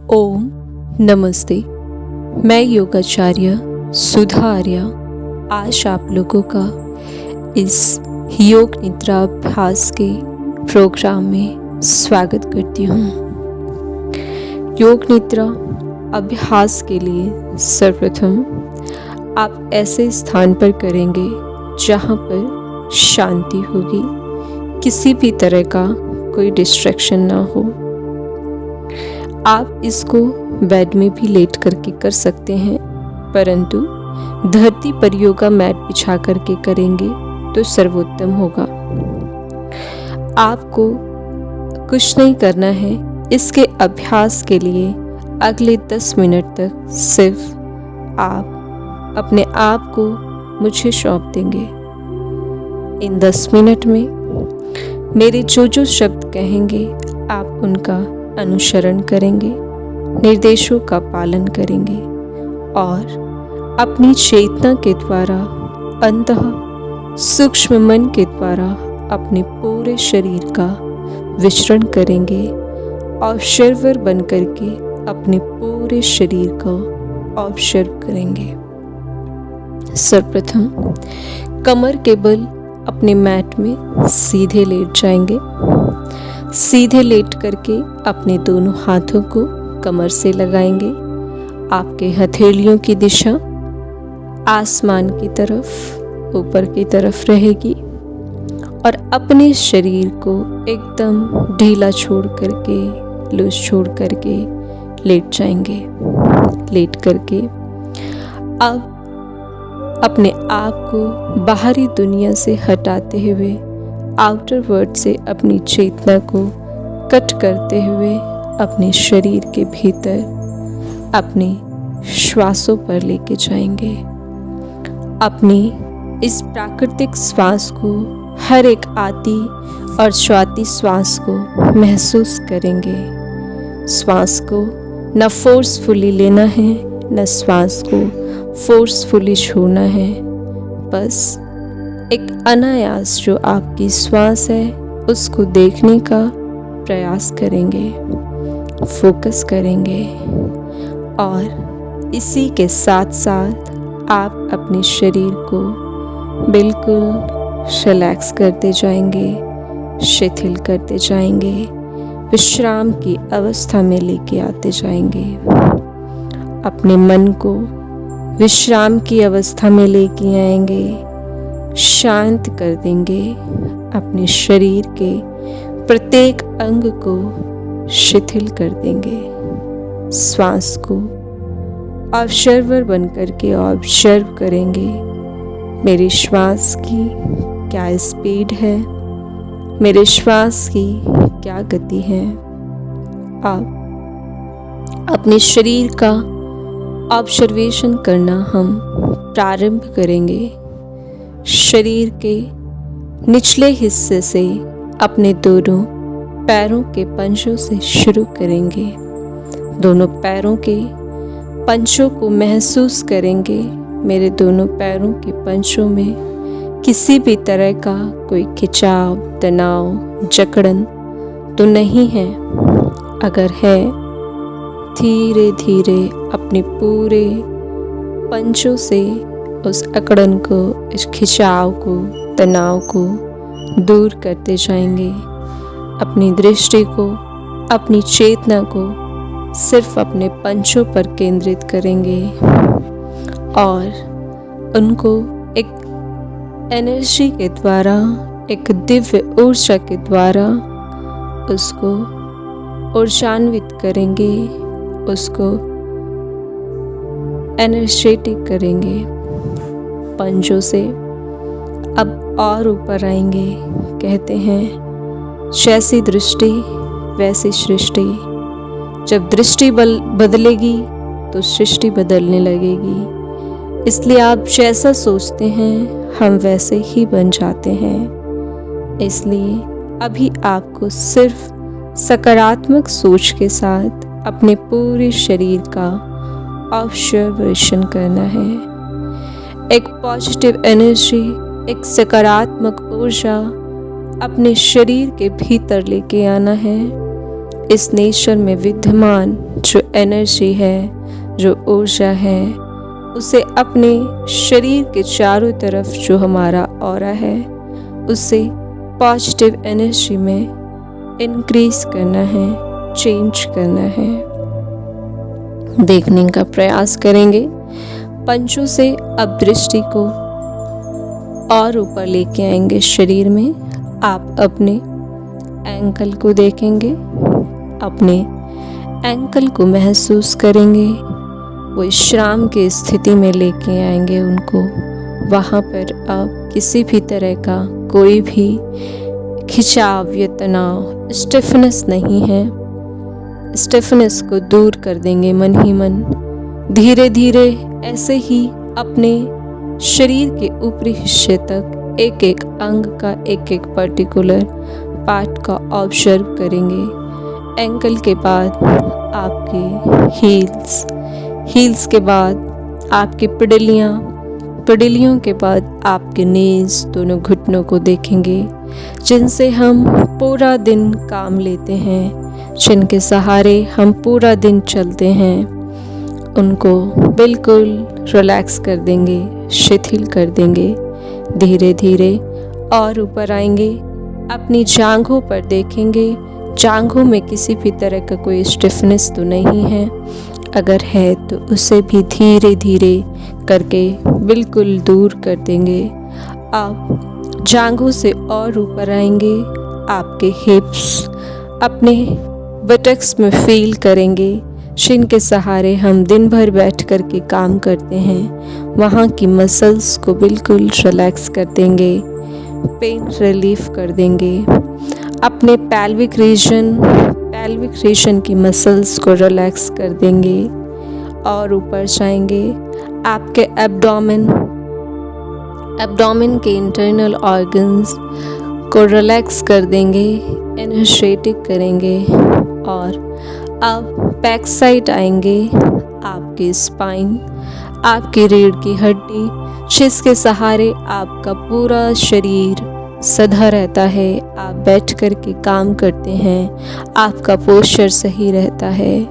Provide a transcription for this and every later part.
ओम नमस्ते। मैं योगाचार्य सुधा आर्या आज आप लोगों का इस योग निद्रा अभ्यास के प्रोग्राम में स्वागत करती हूँ। योग निद्रा अभ्यास के लिए सर्वप्रथम आप ऐसे स्थान पर करेंगे जहाँ पर शांति होगी, किसी भी तरह का कोई डिस्ट्रैक्शन ना हो। आप इसको बेड में भी लेट करके कर सकते हैं, परंतु धरती पर योगा मैट बिछा करके करेंगे तो सर्वोत्तम होगा। आपको कुछ नहीं करना है। इसके अभ्यास के लिए अगले 10 मिनट तक सिर्फ आप अपने आप को मुझे सौंप देंगे। इन 10 मिनट में मेरे जो शब्द कहेंगे आप उनका अनुसरण करेंगे, निर्देशों का पालन करेंगे और अपनी चेतना के द्वारा अंतः सूक्ष्म मन के द्वारा अपने पूरे शरीर का विचरण करेंगे और ऑब्जर्वर बन करके अपने पूरे शरीर का ऑब्जर्व करेंगे। सर्वप्रथम कमर के बल अपने मैट में सीधे लेट जाएंगे। सीधे लेट करके अपने दोनों हाथों को कमर से लगाएंगे। आपके हथेलियों की दिशा आसमान की तरफ, ऊपर की तरफ रहेगी और अपने शरीर को एकदम ढीला छोड़ करके, लूज छोड़ करके लेट जाएंगे। लेट करके अब अपने आप को बाहरी दुनिया से हटाते हुए, आउटर वर्ल्ड से अपनी चेतना को कट करते हुए अपने शरीर के भीतर अपने श्वासों पर लेके जाएंगे। अपनी इस प्राकृतिक श्वास को, हर एक आती और जाती श्वास को महसूस करेंगे। श्वास को न फोर्सफुली लेना है, न श्वास को फोर्सफुली छोड़ना है। बस एक अनायास जो आपकी श्वास है उसको देखने का प्रयास करेंगे, फोकस करेंगे और इसी के साथ साथ आप अपने शरीर को बिल्कुल रिलैक्स करते जाएंगे, शिथिल करते जाएंगे, विश्राम की अवस्था में लेके आते जाएंगे। अपने मन को विश्राम की अवस्था में लेके आएंगे, शांत कर देंगे। अपने शरीर के प्रत्येक अंग को शिथिल कर देंगे। श्वास को ऑब्जर्वर बन करके ऑब्जर्व करेंगे। मेरी श्वास की क्या स्पीड है, मेरे श्वास की क्या गति है। अब अपने शरीर का ऑब्जर्वेशन करना हम प्रारंभ करेंगे। शरीर के निचले हिस्से से अपने दोनों पैरों के पंजों से शुरू करेंगे। दोनों पैरों के पंजों को महसूस करेंगे। मेरे दोनों पैरों के पंजों में किसी भी तरह का कोई खिंचाव, तनाव, जकड़न तो नहीं है। अगर है, धीरे धीरे अपने पूरे पंजों से उस अकड़न को, इस खिंचाव को, तनाव को दूर करते जाएंगे। अपनी दृष्टि को, अपनी चेतना को सिर्फ अपने पंजों पर केंद्रित करेंगे और उनको एक एनर्जी के द्वारा, एक दिव्य ऊर्जा के द्वारा उसको ऊर्जान्वित करेंगे, उसको एनर्जेटिक करेंगे। पंजों से अब और ऊपर आएंगे। कहते हैं जैसी दृष्टि वैसी सृष्टि। जब दृष्टि बदलेगी तो सृष्टि बदलने लगेगी। इसलिए आप जैसा सोचते हैं हम वैसे ही बन जाते हैं। इसलिए अभी आपको सिर्फ सकारात्मक सोच के साथ अपने पूरे शरीर का ऑब्जर्वेशन करना है। एक पॉजिटिव एनर्जी, एक सकारात्मक ऊर्जा अपने शरीर के भीतर लेके आना है। इस नेचर में विद्यमान जो एनर्जी है, जो ऊर्जा है, उसे अपने शरीर के चारों तरफ जो हमारा ऑरा है उसे पॉजिटिव एनर्जी में इंक्रीज करना है, चेंज करना है। देखने का प्रयास करेंगे। पंचों से अब दृष्टि को और ऊपर लेके आएंगे शरीर में। आप अपने एंकल को देखेंगे, अपने एंकल को महसूस करेंगे, वो विश्राम की स्थिति में लेके आएंगे उनको। वहाँ पर अब किसी भी तरह का कोई भी खिंचाव या तनाव, स्टिफनेस नहीं है। स्टिफनेस को दूर कर देंगे मन ही मन। धीरे धीरे ऐसे ही अपने शरीर के ऊपरी हिस्से तक एक एक अंग का एक एक पर्टिकुलर पार्ट का ऑब्जर्व करेंगे। एंकल के बाद आपके हील्स के बाद आपकी पिडलियों के बाद आपके नीज, दोनों घुटनों को देखेंगे, जिनसे हम पूरा दिन काम लेते हैं, जिनके सहारे हम पूरा दिन चलते हैं। उनको बिल्कुल रिलैक्स कर देंगे, शिथिल कर देंगे। धीरे धीरे और ऊपर आएंगे, अपनी जांघों पर देखेंगे। जांघों में किसी भी तरह का कोई स्टिफनेस तो नहीं है, अगर है तो उसे भी धीरे धीरे करके बिल्कुल दूर कर देंगे। आप जांघों से और ऊपर आएंगे, आपके हिप्स, अपने बटक्स में फील करेंगे, जिनके सहारे हम दिन भर बैठ कर के काम करते हैं। वहाँ की मसल्स को बिल्कुल रिलैक्स कर देंगे, पेन रिलीफ कर देंगे। अपने पैल्विक रीजन की मसल्स को रिलैक्स कर देंगे और ऊपर जाएंगे। आपके एब्डोमेन के इंटरनल ऑर्गन्स को रिलैक्स कर देंगे, एनर्जेटिक करेंगे। और अब बैक साइड आएंगे, आपकी स्पाइन, आपकी रीढ़ की हड्डी, जिसके सहारे आपका पूरा शरीर सधा रहता है। आप बैठ कर के काम करते हैं, आपका पोस्चर सही रहता है।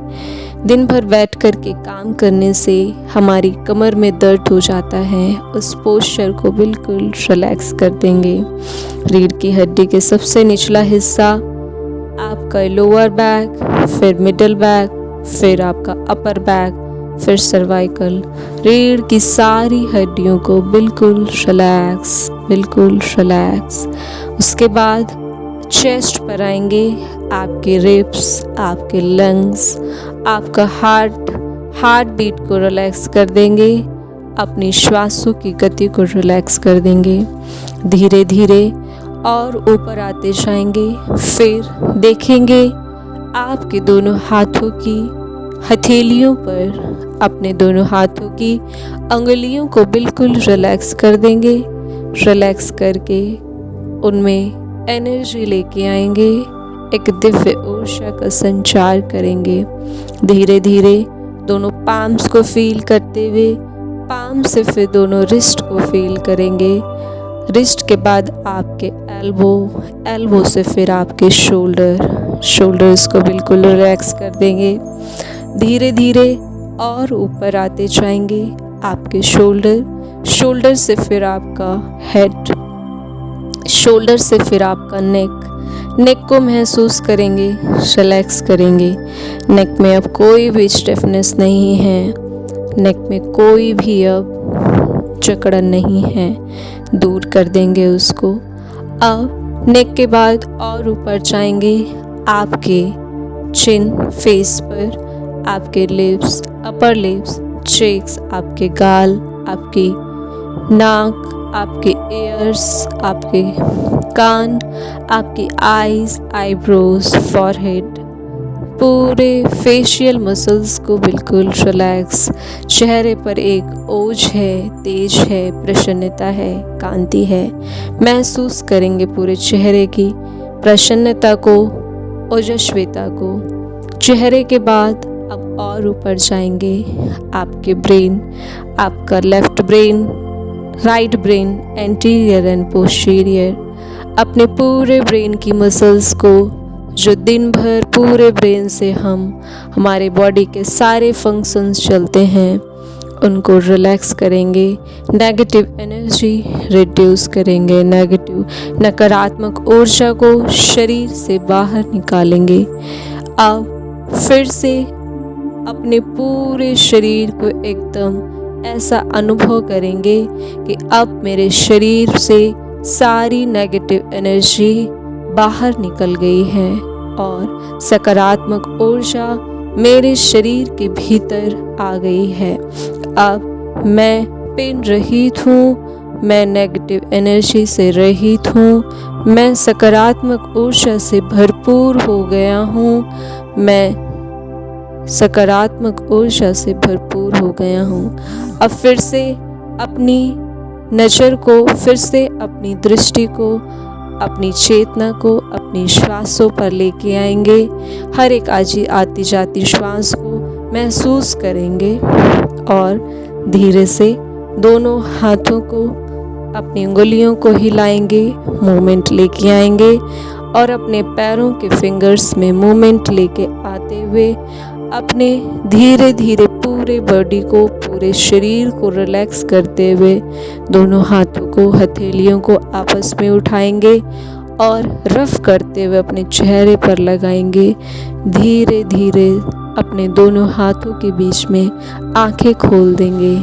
दिन भर बैठ कर के काम करने से हमारी कमर में दर्द हो जाता है, उस पोस्चर को बिल्कुल रिलैक्स कर देंगे। रीढ़ की हड्डी के सबसे निचला हिस्सा, आपका लोअर बैक, फिर मिडल बैक, फिर आपका अपर बैक, फिर सर्वाइकल, रीढ़ की सारी हड्डियों को बिल्कुल रिलैक्स। उसके बाद चेस्ट पर आएंगे, आपके रिब्स, आपके लंग्स, आपका हार्ट बीट को रिलैक्स कर देंगे, अपनी श्वासों की गति को रिलैक्स कर देंगे। धीरे धीरे और ऊपर आते जाएंगे। फिर देखेंगे आपके दोनों हाथों की हथेलियों पर, अपने दोनों हाथों की अंगुलियों को बिल्कुल रिलैक्स कर देंगे। रिलैक्स करके उनमें एनर्जी लेके आएंगे, एक दिव्य ऊर्जा का संचार करेंगे। धीरे धीरे दोनों पाम्स को फील करते हुए, पाम से फिर दोनों रिस्ट को फील करेंगे। रिस्ट के बाद आपके एल्बो से फिर आपके शोल्डर्स को बिल्कुल रिलैक्स कर देंगे। धीरे धीरे और ऊपर आते जाएंगे, आपके शोल्डर से फिर आपका हेड, शोल्डर से फिर आपका नेक को महसूस करेंगे, रिलैक्स करेंगे। नेक में अब कोई भी स्टिफनेस नहीं है, नेक में कोई भी अब जकड़न नहीं है, दूर कर देंगे उसको। अब नेक के बाद और ऊपर जाएंगे, आपके चिन, फेस पर, आपके लिप्स, अपर लिप्स, चेक्स, आपके गाल, आपकी नाक, आपके ईयर्स, आपके कान, आपकी आईज, आईब्रोज, फॉरहेड, पूरे फेशियल मसल्स को बिल्कुल रिलैक्स। चेहरे पर एक ओज है, तेज है, प्रसन्नता है, कांति है। महसूस करेंगे पूरे चेहरे की प्रसन्नता को, ओजस्विता को। चेहरे के बाद अब और ऊपर जाएंगे, आपके ब्रेन, आपका left brain, right brain, anterior and posterior, अपने पूरे ब्रेन की मसल्स को जो दिन भर पूरे ब्रेन से हमारे बॉडी के सारे फंक्शंस चलते हैं उनको रिलैक्स करेंगे, नेगेटिव एनर्जी रिड्यूस करेंगे, नकारात्मक ऊर्जा को शरीर से बाहर निकालेंगे। अब फिर से अपने पूरे शरीर को एकदम ऐसा अनुभव करेंगे कि अब मेरे शरीर से सारी नेगेटिव एनर्जी बाहर निकल गई है और सकारात्मक ऊर्जा मेरे शरीर के भीतर आ गई है। अब मैं पेन रहित हूँ, मैं नेगेटिव एनर्जी से रहित हूँ, मैं सकारात्मक ऊर्जा से भरपूर हो गया हूँ, मैं सकारात्मक ऊर्जा से भरपूर हो गया हूँ। अब फिर से अपनी नज़र को, फिर से अपनी दृष्टि को, अपनी चेतना को अपनी श्वासों पर लेके आएंगे। हर एक आती जाती श्वास को महसूस करेंगे और धीरे से दोनों हाथों को, अपनी उंगलियों को हिलाएंगे, मूवमेंट लेके आएंगे और अपने पैरों के फिंगर्स में मूवमेंट लेके आते हुए अपने धीरे धीरे पूरे बॉडी को, पूरे शरीर को रिलैक्स करते हुए दोनों हाथों को, हथेलियों को आपस में उठाएंगे और रफ करते हुए अपने चेहरे पर लगाएंगे। धीरे धीरे अपने दोनों हाथों के बीच में आंखें खोल देंगे।